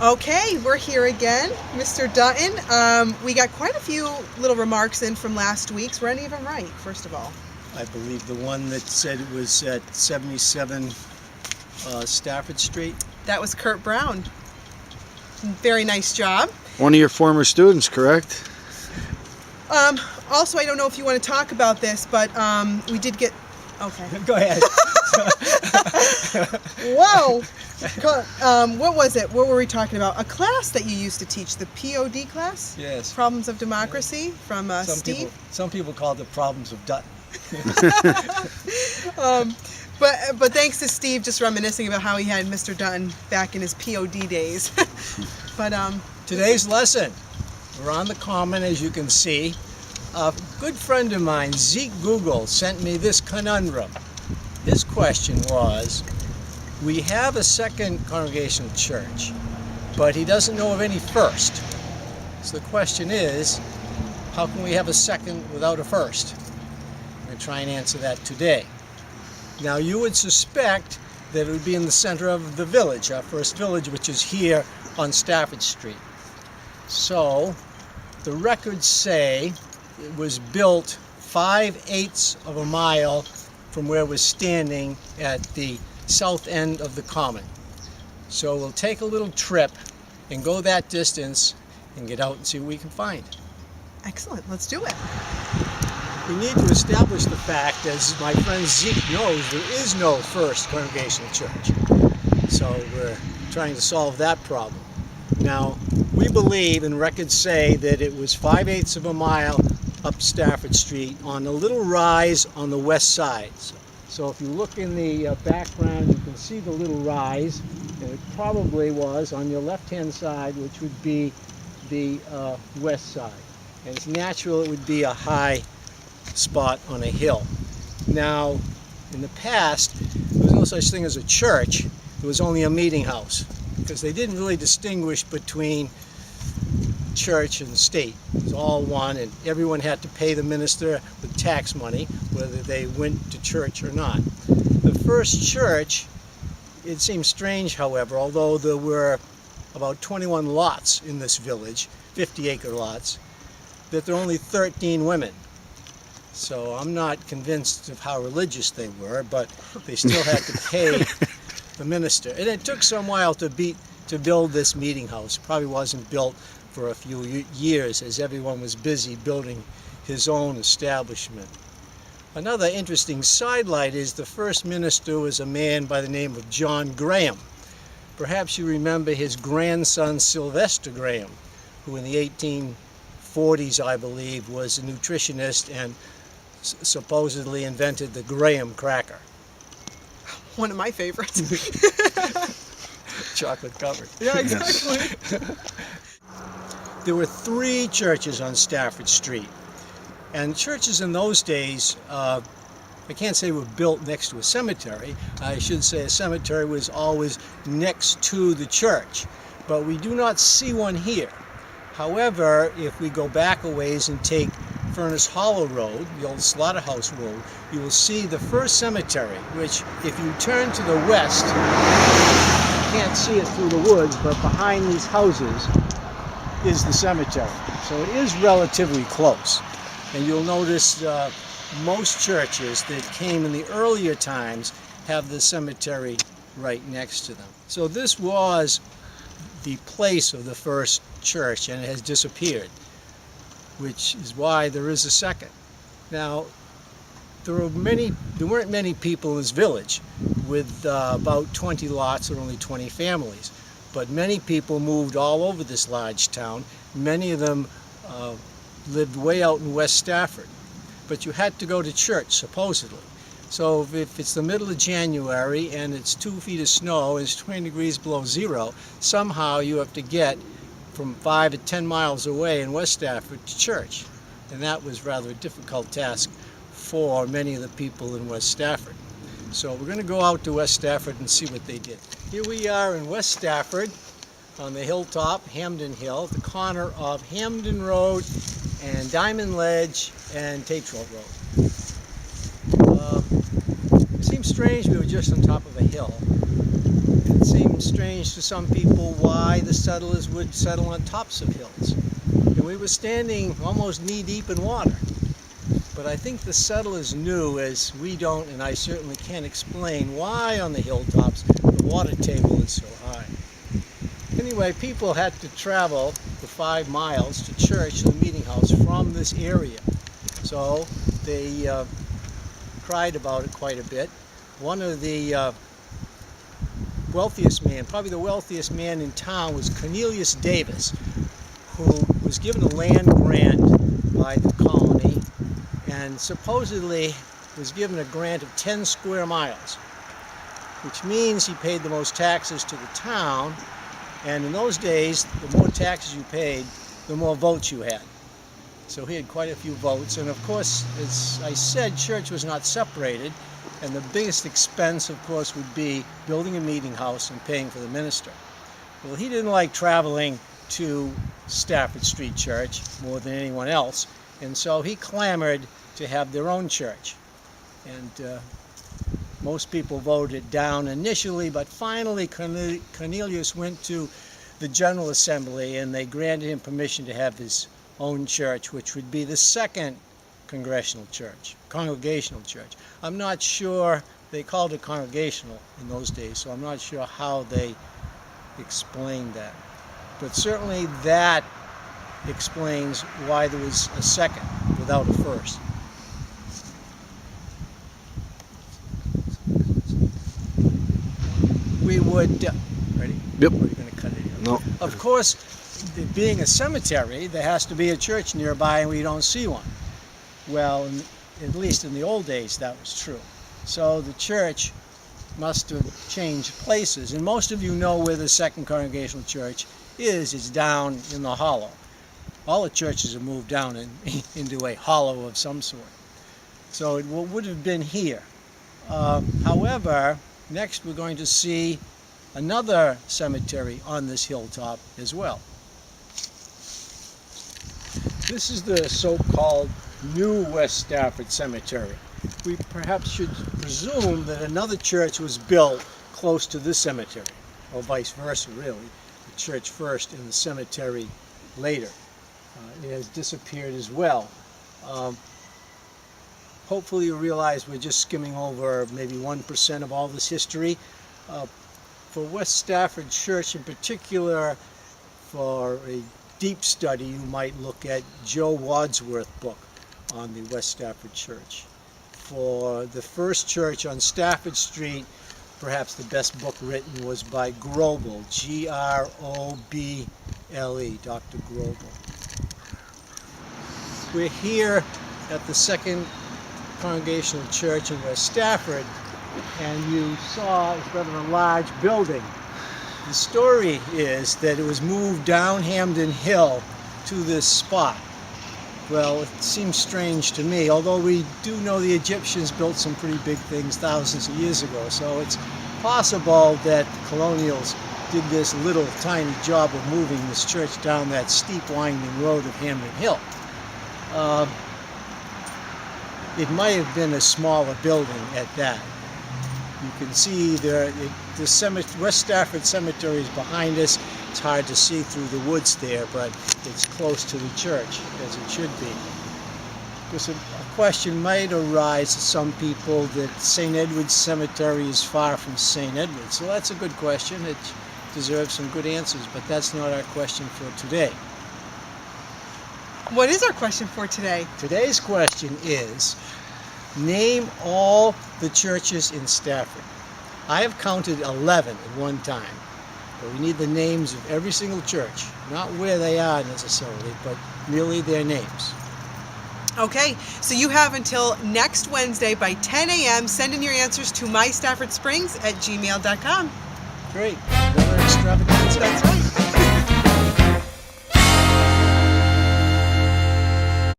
Okay, we're here again, Mr. Dutton. We got quite a few little remarks in from last week's. Were any of them right, first of all? I believe the one that said it was at 77 Stafford Street. That was Kurt Brown. Very nice job. One of your former students, correct? Also, I don't know if you want to talk about this, but we did get... Okay. Go ahead. Whoa! What was it? What were we talking about? A class that you used to teach, the POD class? Yes. Problems of Democracy from Steve? Some people call it the problems of Dutton. But thanks to Steve just reminiscing about how he had Mr. Dutton back in his POD days. But Today's lesson, we're on the common, as you can see. A good friend of mine, Zeke Google, sent me this conundrum. His question was, we have a second Congregational church, but he doesn't know of any first. So the question is, how can we have a second without a first? I'm going to try and answer that today. Now you would suspect that it would be in the center of the village, our first village, which is here on Stafford Street. So the records say it was built 5/8 of a mile from where we're standing at the south end of the common. So we'll take a little trip and go that distance and get out and see what we can find. excellent, let's do it. We need to establish the fact, as my friend Zeke knows, there is no first Congregational church. So we're trying to solve that problem. Now, we believe, and records say, that it was 5/8 of a mile up Stafford Street on a little rise on the west side. So if you look in the background, you can see the little rise, and it probably was on your left-hand side, which would be the west side. And it's natural it would be a high spot on a hill. Now, in the past, there was no such thing as a church. It was only a meeting house, because they didn't really distinguish between church and state. It was all one, and everyone had to pay the minister with tax money, whether they went to church or not. The first church, it seems strange, however, although there were about 21 lots in this village, 50-acre lots, that there were only 13 women. So I'm not convinced of how religious they were, but they still had to pay the minister. And it took some while to build this meeting house. It probably wasn't built for a few years, as everyone was busy building his own establishment. Another interesting sidelight is the first minister was a man by the name of John Graham. Perhaps you remember his grandson Sylvester Graham, who in the 1840s, I believe, was a nutritionist and supposedly invented the Graham cracker. One of my favorites. Chocolate covered. Yeah, exactly. There were 3 churches on Stafford Street, and churches in those days, I can't say were built next to a cemetery. I should say a cemetery was always next to the church, but we do not see one here. However, if we go back a ways and take Furnace Hollow Road, the old Slaughterhouse Road, you will see the first cemetery, which if you turn to the west, you can't see it through the woods, but behind these houses is the cemetery. So it is relatively close. And you'll notice most churches that came in the earlier times have the cemetery right next to them. So this was the place of the first church, and it has disappeared, which is why there is a second. Now, there weren't many people in this village, with about 20 lots and only 20 families. But many people moved all over this large town. Many of them lived way out in West Stafford. But you had to go to church, supposedly. So if it's the middle of January and it's 2 feet of snow and it's 20 degrees below zero, somehow you have to get from 5 to 10 miles away in West Stafford to church. And that was rather a difficult task for many of the people in West Stafford. So we're going to go out to West Stafford and see what they did. Here we are in West Stafford on the hilltop, Hamden Hill, the corner of Hamden Road and Diamond Ledge and Tateville Road. It seems strange we were just on top of a hill. It seems strange to some people why the settlers would settle on tops of hills. And we were standing almost knee-deep in water. But I think the settlers knew, as we don't, and I certainly can't explain, why on the hilltops the water table is so high. Anyway, people had to travel the 5 miles to church, the meeting house, from this area. So they cried about it quite a bit. One of the wealthiest man, probably the wealthiest man in town, was Cornelius Davis, who was given a land grant by the colony and supposedly was given a grant of 10 square miles, which means he paid the most taxes to the town. And in those days, the more taxes you paid, the more votes you had. So he had quite a few votes. And of course, as I said, church was not separated. And the biggest expense, of course, would be building a meeting house and paying for the minister. Well, he didn't like traveling to Stafford Street Church more than anyone else. And so he clamored to have their own church. And most people voted it down initially, but finally Cornelius went to the General Assembly and they granted him permission to have his own church, which would be the second Congregational church. I'm not sure, they called it Congregational in those days, so I'm not sure how they explained that. But certainly that explains why there was a second without a first. We would, ready? Yep. Or are you going to cut it here? No. Of course, being a cemetery, there has to be a church nearby and we don't see one. Well, at least in the old days, that was true. So the church must have changed places. And most of you know where the second Congregational church is. It's down in the hollow. All the churches have moved down into a hollow of some sort. So it would have been here. However, next we're going to see another cemetery on this hilltop as well. This is the so-called New West Stafford Cemetery. We perhaps should presume that another church was built close to this cemetery, or vice versa really. The church first and the cemetery later. It has disappeared as well. Hopefully you realize we're just skimming over maybe 1% of all this history. For West Stafford Church in particular, for a deep study, you might look at Joe Wadsworth's book on the West Stafford Church. For the first church on Stafford Street, perhaps the best book written was by Grobel, G-R-O-B-L-E, Dr. Grobel. We're here at the second Congregational church in West Stafford, and you saw it's rather a large building. The story is that it was moved down Hamden Hill to this spot. Well, it seems strange to me, although we do know the Egyptians built some pretty big things thousands of years ago, so it's possible that the colonials did this little tiny job of moving this church down that steep winding road of Hamden Hill. It might have been a smaller building at that. You can see the West Stafford Cemetery is behind us. It's hard to see through the woods there, but it's close to the church, as it should be. Because a question might arise to some people that St. Edward's Cemetery is far from St. Edward. So that's a good question. It deserves some good answers, but that's not our question for today. What is our question for today? Today's question is, name all the churches in Stafford. I have counted 11 at one time, but we need the names of every single church, not where they are necessarily, but really their names. Okay, so you have until next Wednesday by 10 a.m. Send in your answers to MyStaffordSprings@gmail.com. Great. Another extravaganza. That's right.